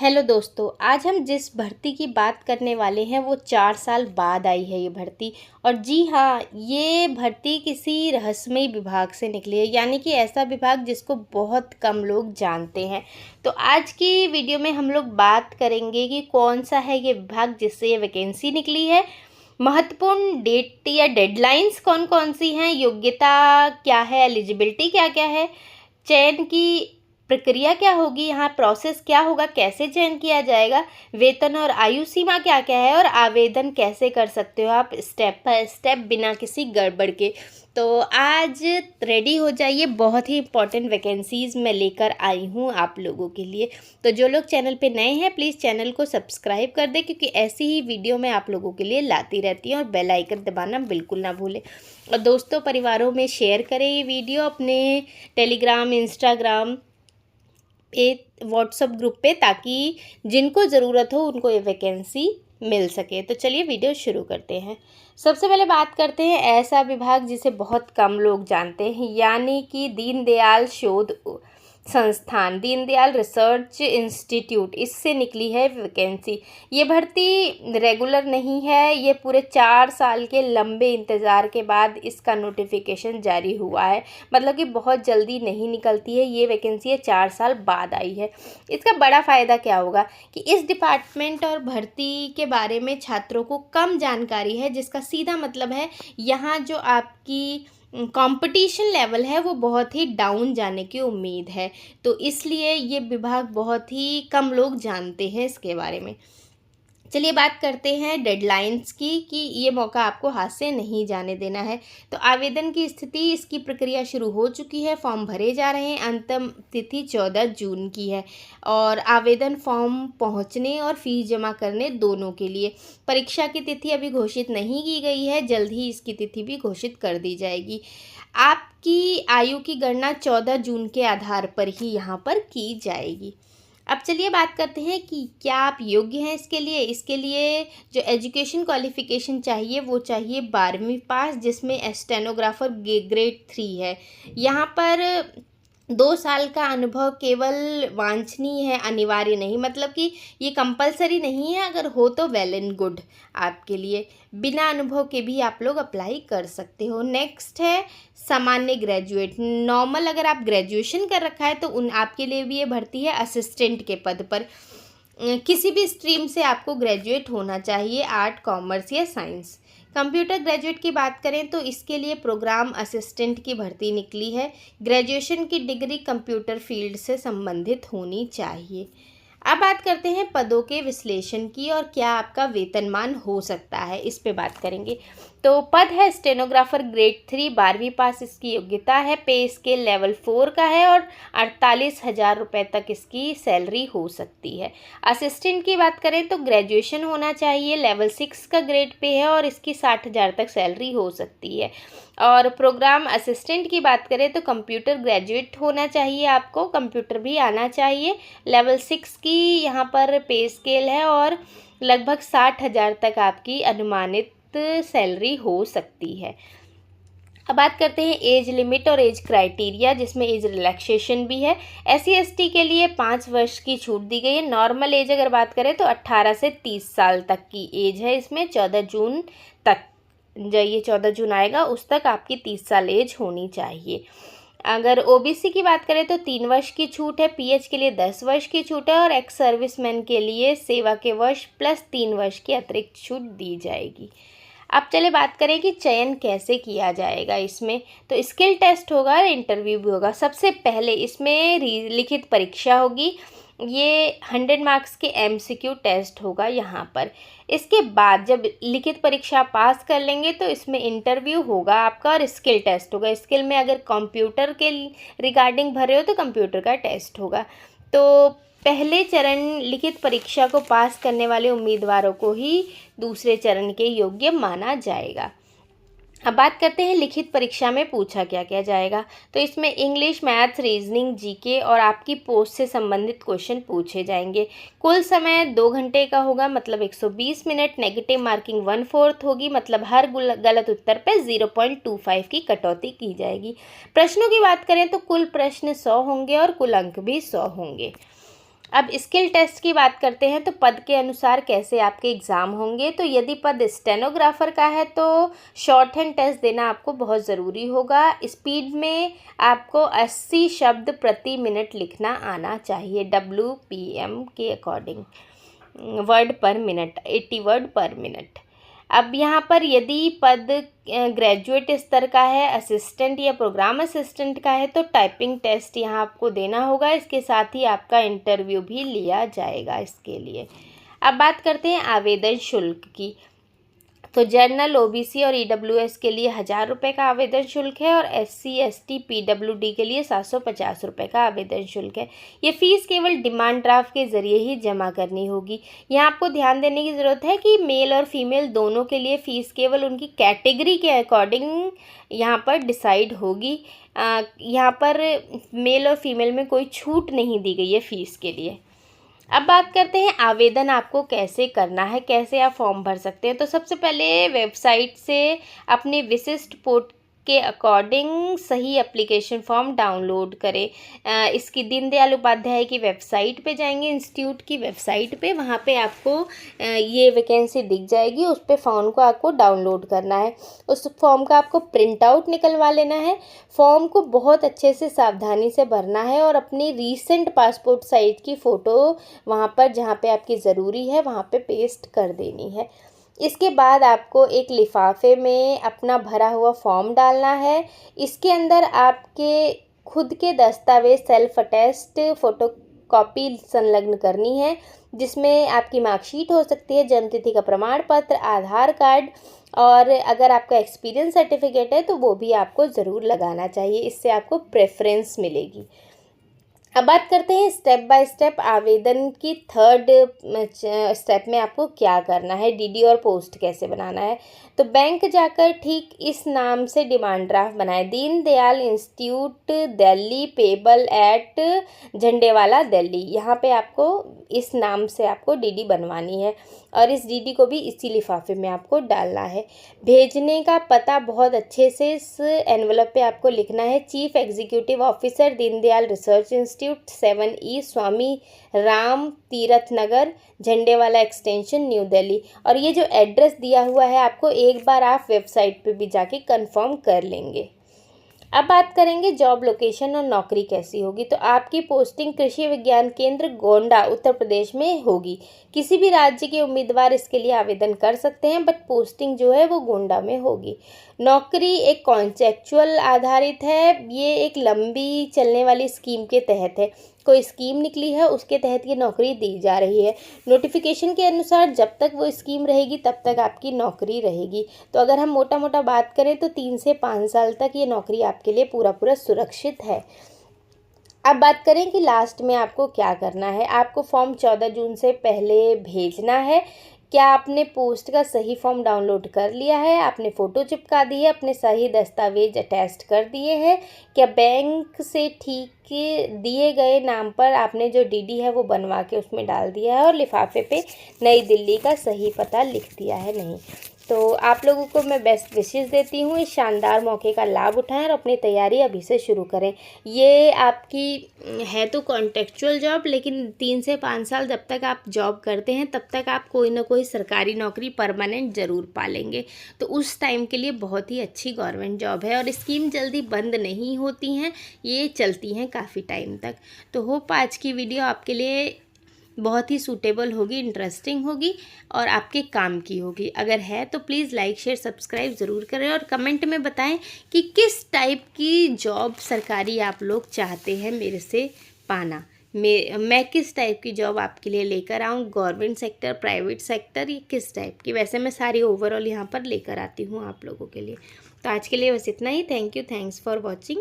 Hello दोस्तों, आज हम जिस भर्ती की बात करने वाले हैं वो 4 साल बाद आई है ये भर्ती। और जी हाँ, ये भर्ती किसी रहस्यमयी विभाग से निकली है, यानी कि ऐसा विभाग जिसको बहुत कम लोग जानते हैं। तो आज की वीडियो में हम लोग बात करेंगे कि कौन सा है ये विभाग जिससे ये वैकेंसी निकली है, महत्वपूर्ण डेट या डेडलाइंस कौन कौन सी हैं, योग्यता क्या है, एलिजिबिलिटी क्या क्या है, चयन की प्रक्रिया क्या होगी, यहाँ प्रोसेस क्या होगा, कैसे चयन किया जाएगा, वेतन और आयु सीमा क्या क्या है, और आवेदन कैसे कर सकते हो आप स्टेप बाय स्टेप बिना किसी गड़बड़ के। तो आज रेडी हो जाइए, बहुत ही इंपॉर्टेंट वैकेंसीज़ मैं लेकर आई हूँ आप लोगों के लिए। तो जो लोग चैनल पे नए हैं प्लीज़ चैनल को सब्सक्राइब कर दें, क्योंकि ऐसी ही वीडियो मैं आप लोगों के लिए लाती रहती हूँ। और बेल आइकन दबाना बिल्कुल ना भूलें, और दोस्तों परिवारों में शेयर करें ये वीडियो अपने टेलीग्राम, इंस्टाग्राम, व्हाट्सएप ग्रुप पे, ताकि जिनको ज़रूरत हो उनको ये वैकेंसी मिल सके। तो चलिए वीडियो शुरू करते हैं। सबसे पहले बात करते हैं ऐसा विभाग जिसे बहुत कम लोग जानते हैं, यानी कि दीनदयाल शोध संस्थान, दीनदयाल रिसर्च इंस्टीट्यूट, इससे निकली है वैकेंसी। ये भर्ती रेगुलर नहीं है, ये पूरे 4 साल के लंबे इंतज़ार के बाद इसका नोटिफिकेशन जारी हुआ है। मतलब कि बहुत जल्दी नहीं निकलती है ये वैकेंसी, है 4 साल बाद आई है। इसका बड़ा फ़ायदा क्या होगा कि इस डिपार्टमेंट और भर्ती के बारे में छात्रों को कम जानकारी है, जिसका सीधा मतलब है यहाँ जो आपकी कंपटीशन लेवल है वो बहुत ही डाउन जाने की उम्मीद है। तो इसलिए ये विभाग बहुत ही कम लोग जानते हैं इसके बारे में। चलिए बात करते हैं डेडलाइंस की, कि ये मौका आपको हाथ से नहीं जाने देना है। तो आवेदन की स्थिति, इसकी प्रक्रिया शुरू हो चुकी है, फॉर्म भरे जा रहे हैं। अंतिम तिथि 14 जून की है, और आवेदन फॉर्म पहुंचने और फीस जमा करने दोनों के लिए। परीक्षा की तिथि अभी घोषित नहीं की गई है, जल्द ही इसकी तिथि भी घोषित कर दी जाएगी। आपकी आयु की गणना 14 जून के आधार पर ही यहाँ पर की जाएगी। अब चलिए बात करते हैं कि क्या आप योग्य हैं इसके लिए। इसके लिए जो एजुकेशन क्वालिफ़िकेशन चाहिए वो चाहिए 12वीं पास, जिसमें स्टेनोग्राफर ग्रेड 3 है। यहाँ पर 2 साल का अनुभव केवल वांछनीय है, अनिवार्य नहीं। मतलब कि ये कंपलसरी नहीं है, अगर हो तो वेल एंड गुड आपके लिए। बिना अनुभव के भी आप लोग अप्लाई कर सकते हो। नेक्स्ट है सामान्य ग्रेजुएट, नॉर्मल अगर आप ग्रेजुएशन कर रखा है तो उन आपके लिए भी ये भर्ती है असिस्टेंट के पद पर। किसी भी स्ट्रीम से आपको ग्रेजुएट होना चाहिए, आर्ट, कॉमर्स या साइंस। कंप्यूटर ग्रेजुएट की बात करें तो इसके लिए प्रोग्राम असिस्टेंट की भर्ती निकली है। ग्रेजुएशन की डिग्री कंप्यूटर फील्ड से संबंधित होनी चाहिए। अब बात करते हैं पदों के विश्लेषण की, और क्या आपका वेतनमान हो सकता है, इस पे बात करेंगे। तो पद है स्टेनोग्राफर ग्रेड 3, 12वीं पास इसकी योग्यता है। पे स्केल लेवल 4 का है, और 48,000 रुपये तक इसकी सैलरी हो सकती है। असिस्टेंट की बात करें तो ग्रेजुएशन होना चाहिए, लेवल 6 का ग्रेड पे है, और इसकी 60,000 तक सैलरी हो सकती है। और प्रोग्राम असिस्टेंट की बात करें तो कंप्यूटर ग्रेजुएट होना चाहिए, आपको कंप्यूटर भी आना चाहिए। लेवल 6 की यहाँ पर पे स्केल है, और लगभग 60,000 तक आपकी अनुमानित सैलरी हो सकती है। अब बात करते हैं एज लिमिट और एज क्राइटेरिया, जिसमें एज रिलैक्सेशन भी है। SC/ST के लिए 5 वर्ष की छूट दी गई है। नॉर्मल एज अगर बात करें तो 18 से 30 साल तक की एज है इसमें। 14 जून तक, जो ये 14 जून आएगा उस तक आपकी 30 साल एज होनी चाहिए। अगर OBC की बात करें तो 3 वर्ष की छूट है। PH के लिए 10 वर्ष की छूट है, और एक्स सर्विसमैन के लिए सेवा के वर्ष प्लस 3 वर्ष की अतिरिक्त छूट दी जाएगी। अब चले बात करें कि चयन कैसे किया जाएगा इसमें। तो स्किल टेस्ट होगा, इंटरव्यू भी होगा। सबसे पहले इसमें लिखित परीक्षा होगी, ये 100 मार्क्स के MCQ टेस्ट होगा यहाँ पर। इसके बाद जब लिखित परीक्षा पास कर लेंगे तो इसमें इंटरव्यू होगा आपका, और स्किल टेस्ट होगा। स्किल में अगर कंप्यूटर के रिगार्डिंग भरे हो तो कंप्यूटर का टेस्ट होगा। तो पहले चरण लिखित परीक्षा को पास करने वाले उम्मीदवारों को ही दूसरे चरण के योग्य माना जाएगा। अब बात करते हैं लिखित परीक्षा में पूछा क्या क्या जाएगा। तो इसमें इंग्लिश, मैथ्स, रीजनिंग, GK और आपकी पोस्ट से संबंधित क्वेश्चन पूछे जाएंगे। कुल समय 2 घंटे का होगा, मतलब 120 मिनट। नेगेटिव मार्किंग 1/4 होगी, मतलब हर गलत उत्तर पे 0.25 की कटौती की जाएगी। प्रश्नों की बात करें तो कुल प्रश्न 100 होंगे, और कुल अंक भी 100 होंगे। अब स्किल टेस्ट की बात करते हैं तो पद के अनुसार कैसे आपके एग्ज़ाम होंगे। तो यदि पद स्टेनोग्राफर का है तो शॉर्ट हैंड टेस्ट देना आपको बहुत ज़रूरी होगा। स्पीड में आपको 80 शब्द प्रति मिनट लिखना आना चाहिए, WPM के अकॉर्डिंग, वर्ड पर मिनट, 80 वर्ड पर मिनट। अब यहाँ पर यदि पद ग्रेजुएट स्तर का है, असिस्टेंट या प्रोग्राम असिस्टेंट का है तो टाइपिंग टेस्ट यहाँ आपको देना होगा। इसके साथ ही आपका इंटरव्यू भी लिया जाएगा इसके लिए। अब बात करते हैं आवेदन शुल्क की। तो जनरल, OBC और EWS के लिए 1000 रुपये का आवेदन शुल्क है और SC ST PWD के लिए 750 रुपये का आवेदन शुल्क है। ये फ़ीस केवल डिमांड ड्राफ्ट के ज़रिए ही जमा करनी होगी। यहाँ आपको ध्यान देने की ज़रूरत है कि मेल और फीमेल दोनों के लिए फ़ीस केवल उनकी कैटेगरी के अकॉर्डिंग यहाँ पर डिसाइड होगी। यहाँ पर मेल और फीमेल में कोई छूट नहीं दी गई है फ़ीस के लिए। अब बात करते हैं आवेदन आपको कैसे करना है, कैसे आप फॉर्म भर सकते हैं। तो सबसे पहले वेबसाइट से अपने विशिष्ट पोर्ट के अकॉर्डिंग सही एप्लीकेशन फॉर्म डाउनलोड करें। इसकी दीनदयाल उपाध्याय की वेबसाइट पे जाएंगे, इंस्टीट्यूट की वेबसाइट पे, वहाँ पे आपको ये वैकेंसी दिख जाएगी। उस पे फॉर्म को आपको डाउनलोड करना है, उस फॉर्म का आपको प्रिंट आउट निकलवा लेना है। फॉर्म को बहुत अच्छे से सावधानी से भरना है और अपनी रीसेंट पासपोर्ट साइज की फ़ोटो वहाँ पर जहाँ पे आपकी ज़रूरी है वहाँ पे पेस्ट कर देनी है। इसके बाद आपको एक लिफाफे में अपना भरा हुआ फॉर्म डालना है। इसके अंदर आपके खुद के दस्तावेज सेल्फ अटेस्ट फ़ोटोकॉपी संलग्न करनी है, जिसमें आपकी मार्कशीट हो सकती है, जन्मतिथि का प्रमाण पत्र, आधार कार्ड, और अगर आपका एक्सपीरियंस सर्टिफिकेट है तो वो भी आपको ज़रूर लगाना चाहिए। इससे आपको प्रेफरेंस मिलेगी। अब बात करते हैं स्टेप बाय स्टेप आवेदन की। थर्ड स्टेप में आपको क्या करना है, DD और पोस्ट कैसे बनाना है। तो बैंक जाकर ठीक इस नाम से डिमांड ड्राफ्ट बनाए, Deendayal institute Delhi, payable eight Jhandewala Delhi. यहाँ पे आपको इस नाम से आपको DD बनवानी है और इस DD को भी इसी लिफाफे में आपको डालना है। भेजने का पता बहुत अच्छे से इस एनवलप पे आपको लिखना है। Chief executive officer, Deendayal research institute, 7E, स्वामी राम तीरथ नगर, झंडेवाला एक्सटेंशन, न्यू दिल्ली। और ये जो एड्रेस दिया हुआ है आपको एक बार आप वेबसाइट पे भी जाके कंफर्म कर लेंगे। अब बात करेंगे जॉब लोकेशन और नौकरी कैसी होगी। तो आपकी पोस्टिंग कृषि विज्ञान केंद्र गोंडा उत्तर प्रदेश में होगी। किसी भी राज्य के उम्मीदवार इसके लिए आवेदन कर सकते हैं, बट पोस्टिंग जो है वो गोंडा में होगी। नौकरी एक कॉन्ट्रैक्चुअल आधारित है, ये एक लंबी चलने वाली स्कीम के तहत है। कोई स्कीम निकली है उसके तहत ये नौकरी दी जा रही है। नोटिफिकेशन के अनुसार जब तक वो स्कीम रहेगी तब तक आपकी नौकरी रहेगी। तो अगर हम मोटा मोटा बात करें तो 3 से 5 साल तक ये नौकरी आपके लिए पूरा सुरक्षित है। अब बात करें कि लास्ट में आपको क्या करना है। आपको फॉर्म 14 जून से पहले भेजना है। क्या आपने पोस्ट का सही फॉर्म डाउनलोड कर लिया है, आपने फ़ोटो चिपका दी है, अपने सही दस्तावेज अटैच कर दिए हैं, क्या बैंक से ठीक दिए गए नाम पर आपने जो DD है वो बनवा के उसमें डाल दिया है और लिफाफे पे नई दिल्ली का सही पता लिख दिया है नहीं। तो आप लोगों को मैं बेस्ट विशेस देती हूँ। इस शानदार मौके का लाभ उठाएं और अपनी तैयारी अभी से शुरू करें। ये आपकी है तो कॉन्ट्रैक्चुअल जॉब, लेकिन 3 से 5 साल जब तक आप जॉब करते हैं तब तक आप कोई ना कोई सरकारी नौकरी परमानेंट ज़रूर पालेंगे। तो उस टाइम के लिए बहुत ही अच्छी गवर्नमेंट जॉब है और स्कीम जल्दी बंद नहीं होती हैं, ये चलती हैं काफ़ी टाइम तक। तो होप आज की वीडियो आपके लिए बहुत ही सूटेबल होगी, इंटरेस्टिंग होगी और आपके काम की होगी। अगर है तो प्लीज़ लाइक शेयर सब्सक्राइब ज़रूर करें और कमेंट में बताएं कि किस टाइप की जॉब सरकारी आप लोग चाहते हैं मेरे से पाना। मैं किस टाइप की जॉब आपके लिए लेकर आऊँ, गवर्नमेंट सेक्टर, प्राइवेट सेक्टर, या किस टाइप की। वैसे मैं सारी ओवरऑल यहाँ पर लेकर आती हूँ आप लोगों के लिए। तो आज के लिए बस इतना ही। Thank you, thanks for watching.